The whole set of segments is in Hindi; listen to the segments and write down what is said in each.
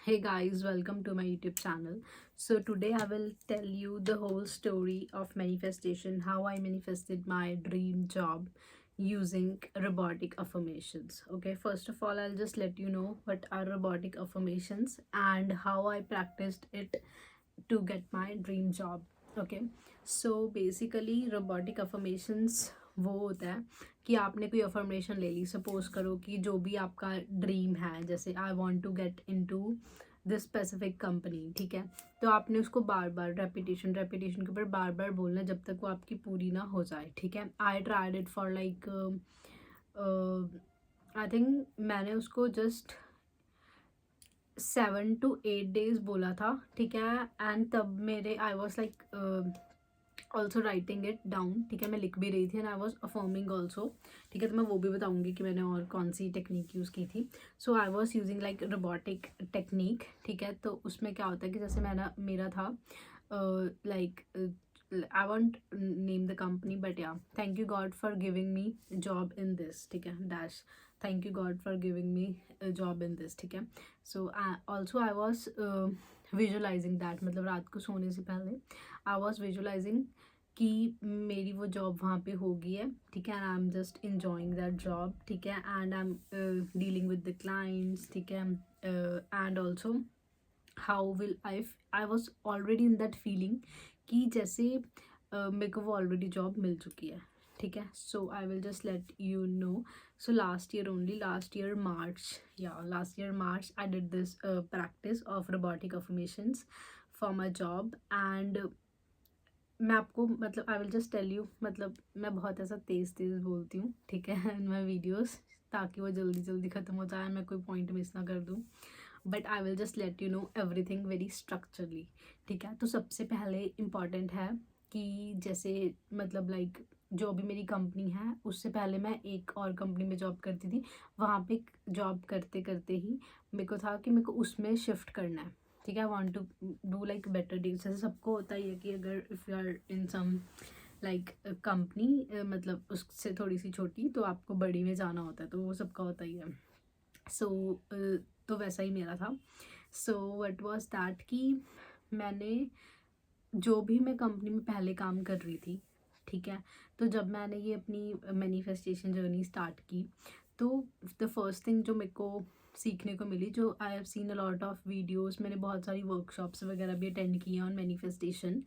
Hey guys, welcome to my YouTube channel. So today I will tell you the whole story of manifestation, how I manifested my dream job using robotic affirmations. Okay, first of all, I'll just let you know what are robotic affirmations and how I practiced it to get my dream job. Okay, so basically robotic affirmations वो होता है कि आपने कोई अफर्मेशन ले ली. सपोज करो कि जो भी आपका ड्रीम है, जैसे I want to get into this specific company, ठीक है. तो आपने उसको बार बार रेपिटेशन रेपिटेशन के ऊपर बार बार बोलना है जब तक वो आपकी पूरी ना हो जाए, ठीक है. I tried it for like I think मैंने उसको जस्ट 7 to 8 days बोला था, ठीक है. एंड तब मेरे I was like also writing it down, ठीक है. मैं लिख भी रही थी and I was affirming also, ठीक है. तो मैं वो भी बताऊंगी कि मैंने और कौन सी टेक्निक यूज़ की थी. So I was using like robotic technique, ठीक है. तो उसमें क्या होता है कि जैसे मेरा था like I want name the company but yeah thank you God for giving me job in this, ठीक है. Dash thank you God for giving me job in this, ठीक है. So also I was visualizing that, मतलब रात को सोने से पहले आई वॉज विजुअलाइजिंग कि मेरी वो जॉब वहाँ पे हो गई है, ठीक है. And I am just enjoying that job, ठीक है. And I am dealing with the clients, ठीक है. And also how will I was already in that feeling कि जैसे मेरे को वो ऑलरेडी जॉब मिल चुकी है, ठीक है. So I will just let you know. So last year only, last year March I did this practice of robotic affirmations for my job. And मैं आपको मतलब I will just tell you, मतलब मैं बहुत ऐसा तेज़ तेज़ बोलती हूँ, ठीक है, इन माई वीडियोज़, ताकि वो जल्दी जल्दी ख़त्म हो जाए, मैं कोई पॉइंट मिस ना कर दूँ. But I will just let you know everything very structurally, ठीक है. तो सबसे पहले इम्पॉर्टेंट है कि जैसे मतलब लाइक जो भी मेरी कंपनी है उससे पहले मैं एक और कंपनी में जॉब करती थी. वहाँ पे जॉब करते करते ही मेरे को था कि मेरे को उसमें शिफ्ट करना है, ठीक है. I want to do like better deals. जैसे सबको होता ही है कि अगर if you are in some like company, मतलब उससे थोड़ी सी छोटी, तो आपको बड़ी में जाना होता है, तो वो सबका होता ही है. सो तो वैसा ही मेरा था. सो व्हाट वाज दैट कि मैंने जो भी मैं कंपनी में पहले काम कर रही थी, ठीक है. तो जब मैंने ये अपनी मैनिफेस्टेशन जर्नी स्टार्ट की, तो द फर्स्ट थिंग जो मेरे को सीखने को मिली, जो I have seen a lot of videos, मैंने बहुत सारी वर्कशॉप्स वगैरह भी अटेंड किए ऑन मैनिफेस्टेशन,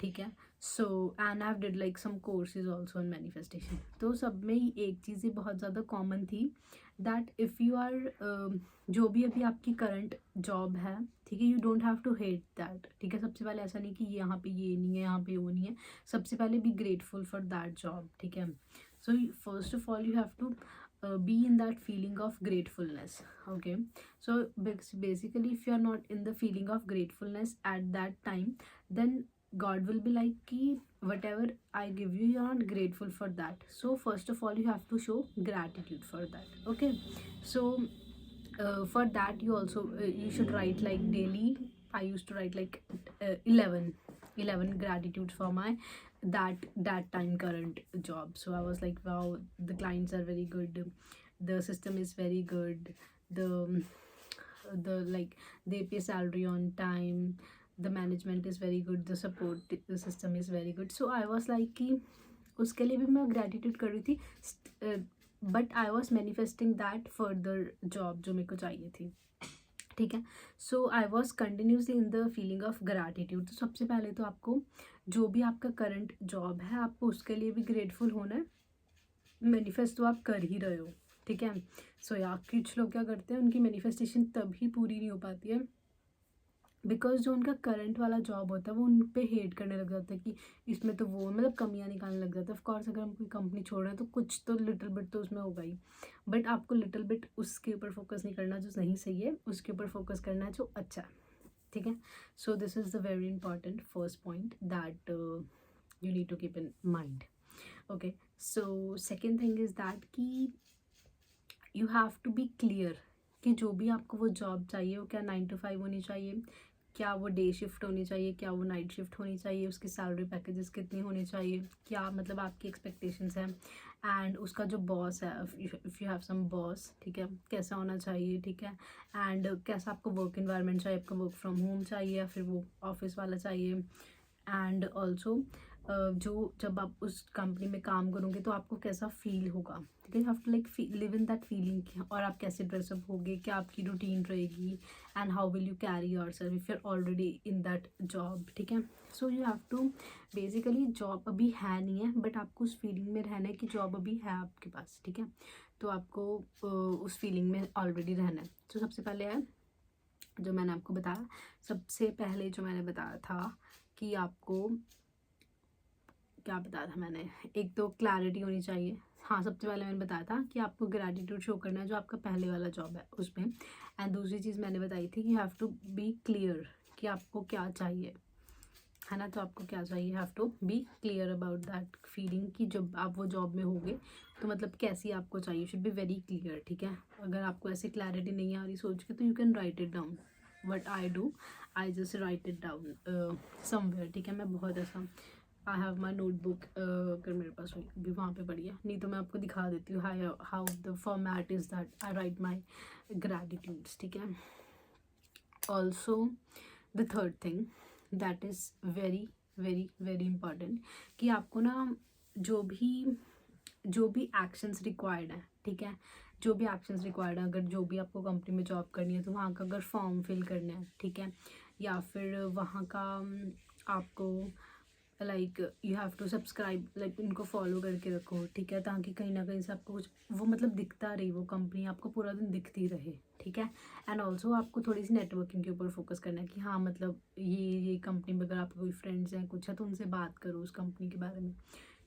ठीक है. So and I have did like some courses also on manifestation. तो सब में ही एक चीज़ ही बहुत ज़्यादा कॉमन थी, दैट इफ़ यू आर जो भी अभी आपकी करंट जॉब है, ठीक है, you don't have to hate that, ठीक है. सबसे पहले ऐसा नहीं कि यहाँ पे ये नहीं है, यहाँ पे वो नहीं है. सबसे पहले be grateful for that job, ठीक है. So first of all you have to be in that feeling of gratefulness, okay. So basically if you are not in the feeling of gratefulness at that time, then God will be like ki whatever I give you, you are not grateful for that. So first of all you have to show gratitude for that, okay. So for that you also you should write like daily. I used to write like 11 gratitudes for my that time current job. So I was like, wow, the clients are very good, the system is very good, the like they pay salary on time, the management is very good, the support the system is very good. So I was like कि उसके लिए भी मैं ग्रेटिट्यूड कर रही थी, but I was manifesting that further job जो मेरे को चाहिए थी, ठीक है. So I was continuously in the feeling of gratitude. तो सबसे पहले तो आपको जो भी आपका करंट जॉब है, आपको उसके लिए भी ग्रेटफुल होना है. मैनिफेस्ट तो आप कर ही रहे हो, ठीक है. सो या कुछ लोग क्या करते हैं, उनकी मैनिफेस्टेशन तभी पूरी नहीं हो पाती है बिकॉज जो उनका करंट वाला जॉब होता है वो उन पे हेट करने लग जाता है कि इसमें तो वो मतलब कमियां निकालने लग जाता है. ऑफकोर्स अगर हम कोई कंपनी छोड़ रहे हैं तो कुछ तो लिटिल बिट तो उसमें होगा ही, बट आपको लिटिल बिट उसके ऊपर फोकस नहीं करना जो नहीं सही है, उसके ऊपर फोकस करना है जो अच्छा है, ठीक है. So this is the very important first point that you need to keep in mind, okay. So second thing is that कि you have to be clear कि जो भी आपको वो जॉब चाहिए वो क्या 9 to 5 होनी चाहिए, क्या वो डे शिफ्ट होनी चाहिए, क्या वो नाइट शिफ्ट होनी चाहिए, उसकी सैलरी पैकेजेस कितनी होनी चाहिए, क्या मतलब आपकी एक्सपेक्टेशंस हैं, एंड उसका जो बॉस है, if you have some boss, ठीक है, कैसा होना चाहिए, ठीक है, एंड कैसा आपको वर्क इन्वायरमेंट चाहिए, आपको वर्क फ्रॉम होम चाहिए या फिर वो ऑफिस वाला चाहिए, एंड ऑल्सो जो जब आप उस कंपनी में काम करोगे तो आपको कैसा फील होगा, ठीक है, you have to like live in that feeling, और आप कैसे ड्रेसअप होगे, क्या आपकी रूटीन रहेगी, and how will you carry your self if you are already in that job, ठीक है। So you have to basically, job अभी है नहीं है बट आपको उस फीलिंग में रहना है कि जॉब अभी है आपके पास, ठीक है, तो आपको उस फीलिंग में ऑलरेडी रहना है। तो सबसे पहले है जो मैंने आपको बताया, सबसे पहले जो मैंने बताया था कि आपको क्या बताया था मैंने, एक तो क्लैरिटी होनी चाहिए। हाँ, सबसे पहले मैंने बताया था कि आपको ग्रैटिट्यूड शो करना है जो आपका पहले वाला जॉब है उसमें, एंड दूसरी चीज़ मैंने बताई थी कि you have to be clear कि आपको क्या चाहिए, है ना, तो आपको क्या चाहिए, have to be clear about that feeling कि जब आप वो जॉब में होगे तो मतलब कैसी आपको चाहिए, शुड बी वेरी क्लियर, ठीक है। अगर आपको ऐसी क्लैरिटी नहीं आ रही सोच के तो you can write it down, what I do, I just right it down somewhere, ठीक है। मैं बहुत ऐसा, आई हैव माई नोटबुक, अगर मेरे पास भी वहाँ पे पड़ी है, नहीं तो मैं आपको दिखा देती हूँ how the format is that I write my gratitudes, ठीक है। Also the third thing that is very very very important कि आपको ना जो भी एक्शंस रिक्वायर्ड है, ठीक है, जो भी एक्शंस रिक्वायर्ड है, अगर जो भी आपको कंपनी में जॉब करनी है तो वहाँ का अगर फॉर्म फिल करना है, ठीक है, या फिर वहाँ का आपको like you have to subscribe, like उनको फॉलो करके रखो, ठीक है, ताकि कहीं ना कहीं से आपको कुछ वो मतलब दिखता रहे, वो कंपनी आपको पूरा दिन दिखती रहे, ठीक है। एंड ऑल्सो आपको थोड़ी सी नेटवर्किंग के ऊपर फोकस करना है कि हाँ मतलब ये कंपनी में अगर आपके कोई फ्रेंड्स हैं कुछ है तो उनसे बात करो उस कंपनी के बारे में,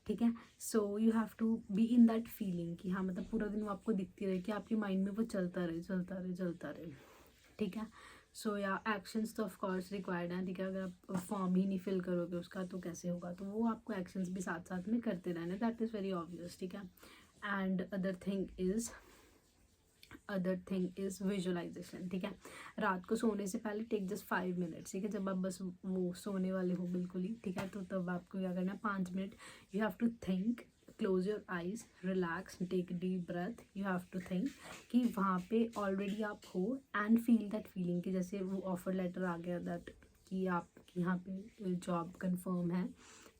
ठीक है। So you have to be in that feeling कि हाँ मतलब पूरा दिन वो आपको दिखती रहे, कि आपके माइंड में वो चलता रहे चलता रहे चलता रहे, ठीक है। सो या एक्शंस तो ऑफ कोर्स रिक्वायर्ड हैं, ठीक है, अगर आप फॉर्म ही नहीं फिल करोगे उसका तो कैसे होगा, तो वो आपको एक्शंस भी साथ साथ में करते रहना, दैट इज़ वेरी ऑब्वियस, ठीक है। And other thing is visualization, ठीक है। रात को सोने से पहले टेक जस्ट 5 मिनट्स, ठीक है, जब आप बस वो सोने वाले हो बिल्कुल ही, ठीक है, तो तब आपको क्या करना है, 5 minute you have to think, close your eyes, relax, take deep breath, you have to think कि वहाँ पे ऑलरेडी आप हो, एंड फील दैट फीलिंग कि जैसे वो ऑफर लेटर आ गया दैट कि आप यहाँ पे जॉब कंफर्म है,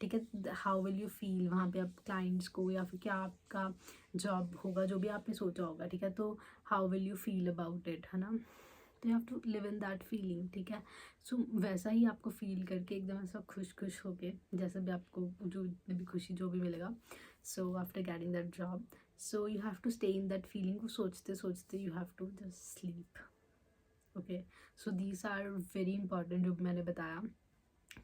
ठीक है। हाउ विल यू फील वहाँ पे आप क्लाइंट्स को, या फिर क्या आपका जॉब होगा जो भी आपने सोचा होगा, ठीक है, तो how will you feel about it, है ना, तो you have to live in that feeling, ठीक है। सो वैसा ही आपको फील करके एकदम ऐसा खुश खुश होके, जैसे भी आपको जो भी खुशी जो भी मिलेगा, so after getting that job, so you have to stay in that feeling को सोचते सोचते you have to just sleep, okay. So these are very important जो मैंने बताया,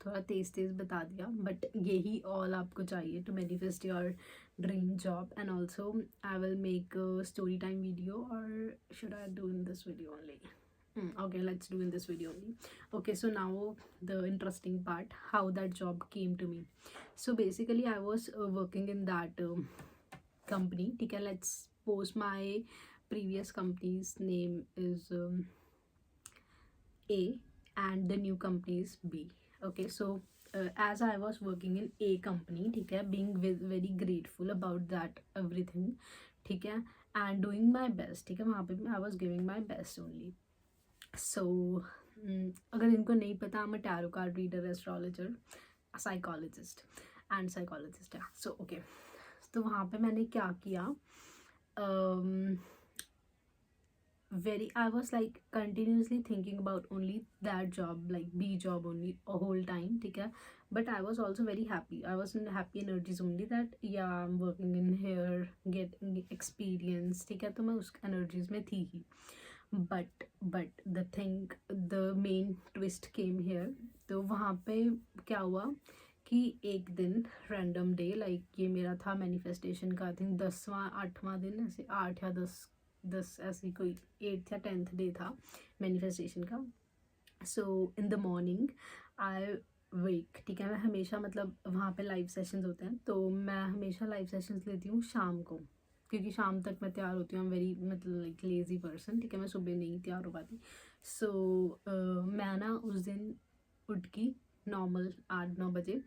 थोड़ा तेज़ तेज़ बता दिया बट यही ऑल आपको चाहिए to manifest your dream job. And also I will make story time video, और should I do in this video only? Okay, let's do in this video only. Okay, so now the interesting part, how that job came to me. So basically I was working in that company, ठीक है, let's post my previous company's name is A and the new company is B. Okay, so as I was working in A company, ठीक है, being very grateful about that everything, ठीक है, and doing my best, ठीक है, वहाँ पे I was giving my best only. सो अगर इनको नहीं पता, मैं tarot card reader, astrologer, psychologist है। सो ओके, तो वहाँ पे मैंने क्या किया, I was like continuously thinking about only that job, like B job only a whole time, ठीक है, but I was also very happy, I was in happy energies only that yeah I'm working in here, getting experience, ठीक है, तो मैं उस energies में थी ही, but the main twist came here। तो वहाँ पे क्या हुआ कि एक दिन रैंडम डे, लाइक ये मेरा था मैनिफेस्टेशन का, आई थिंक 8वां दिन, ऐसे 8 या 10 ऐसी कोई 8th या 10th डे था मैनिफेस्टेशन का। सो इन द मॉर्निंग आई वेक, ठीक है, मैं हमेशा मतलब वहाँ पे लाइव सेशंस होते हैं तो मैं हमेशा लाइव सेशंस लेती हूँ शाम को, क्योंकि शाम तक मैं तैयार होती हूँ, वेरी मतलब लाइक लेज़ी पर्सन, ठीक है, मैं सुबह नहीं तैयार हो पाती, सो मैं ना उस दिन उठ की नॉर्मल 8-9 बजे,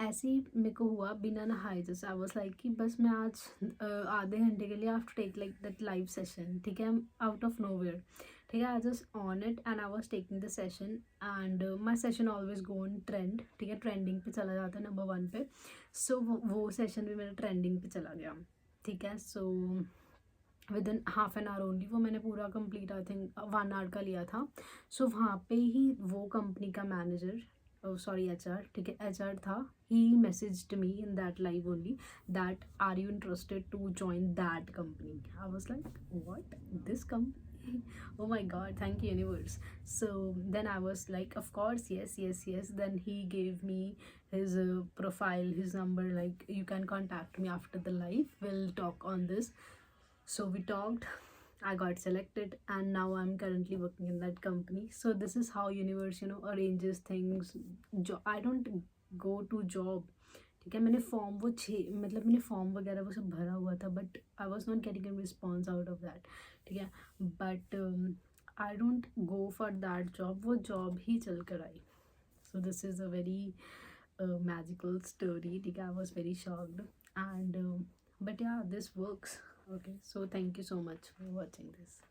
ऐसे ही मेरे को हुआ बिना नहाए, जैसे आई वाज लाइक कि बस मैं आज आधे घंटे के लिए I have to take like that live session, ठीक है, आउट ऑफ नोवेयर, ठीक है, I just on it and I was taking the session and my session always go on trend, ठीक है, ट्रेंडिंग पे चला जाता है नंबर 1 पे। सो वो सेशन भी मेरा ट्रेंडिंग पे चला गया, ठीक है। So with in half an hour only वो मैंने पूरा कंप्लीट, आई थिंक 1 आवर का लिया था। सो वहाँ पे ही वो कंपनी का मैनेजर, सॉरी एचआर, ठीक है, एचआर था, he messaged me in that live only that are you interested to join that company. I was like what, this company, oh my god, thank you universe. So then I was like of course yes yes yes, then he gave me his profile, his number, like you can contact me after the live, we'll talk on this. So we talked, I got selected, and now I'm currently working in that company. So this is how universe, you know, arranges things. I don't go to job, ठीक है, मैंने फॉर्म वो मतलब मैंने फॉर्म वगैरह वो सब भरा हुआ था, but I was not getting a response out of that, ठीक है, but I don't go for that job, वो जॉब ही चल कर आई। So this is a very magical story, ठीक है, I was very shocked and but yeah, this works. Okay, so thank you so much for watching this.